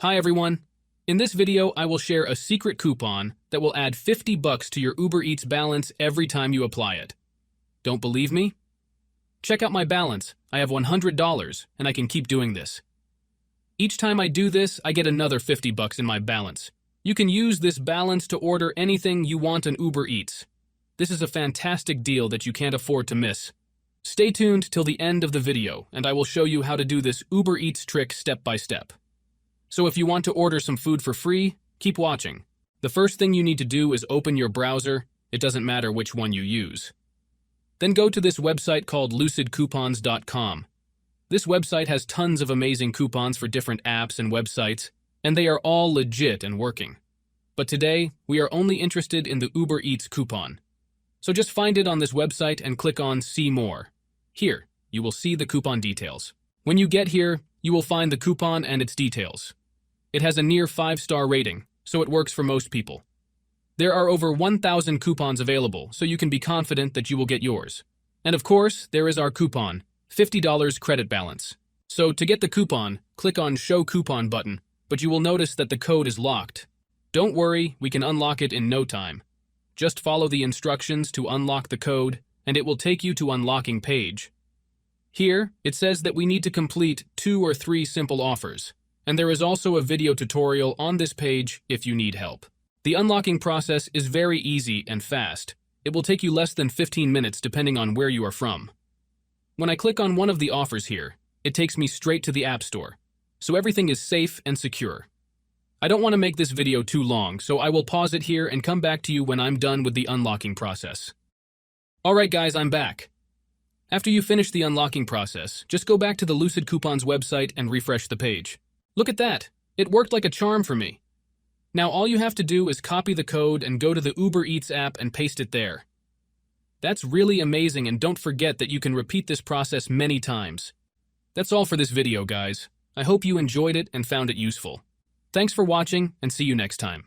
Hi everyone. In this video, I will share a secret coupon that will add $50 to your Uber Eats balance every time you apply it. Don't believe me? Check out my balance. I have $100 and I can keep doing this. Each time I do this, I get another $50 in my balance. You can use this balance to order anything you want on Uber Eats. This is a fantastic deal that you can't afford to miss. Stay tuned till the end of the video and I will show you how to do this Uber Eats trick step by step. So if you want to order some food for free, keep watching. The first thing you need to do is open your browser. It doesn't matter which one you use. Then go to this website called lucidcoupons.com. This website has tons of amazing coupons for different apps and websites, and they are all legit and working. But today, we are only interested in the Uber Eats coupon. So just find it on this website and click on See More. Here, you will see the coupon details. When you get here, you will find the coupon and its details. It has a near 5-star rating, so it works for most people. There are over 1,000 coupons available, so you can be confident that you will get yours. And of course, there is our coupon, $50 credit balance. So to get the coupon, click on Show Coupon button, but you will notice that the code is locked. Don't worry, we can unlock it in no time. Just follow the instructions to unlock the code, and it will take you to unlocking page. Here, it says that we need to complete 2 or 3 simple offers, and there is also a video tutorial on this page if you need help. The unlocking process is very easy and fast. It will take you less than 15 minutes depending on where you are from. When I click on one of the offers here, it takes me straight to the App Store, so everything is safe and secure. I don't want to make this video too long, so I will pause it here and come back to you when I'm done with the unlocking process. Alright guys, I'm back. After you finish the unlocking process, just go back to the Lucid Coupons website and refresh the page. Look at that! It worked like a charm for me. Now all you have to do is copy the code and go to the Uber Eats app and paste it there. That's really amazing, and don't forget that you can repeat this process many times. That's all for this video, guys. I hope you enjoyed it and found it useful. Thanks for watching, and see you next time.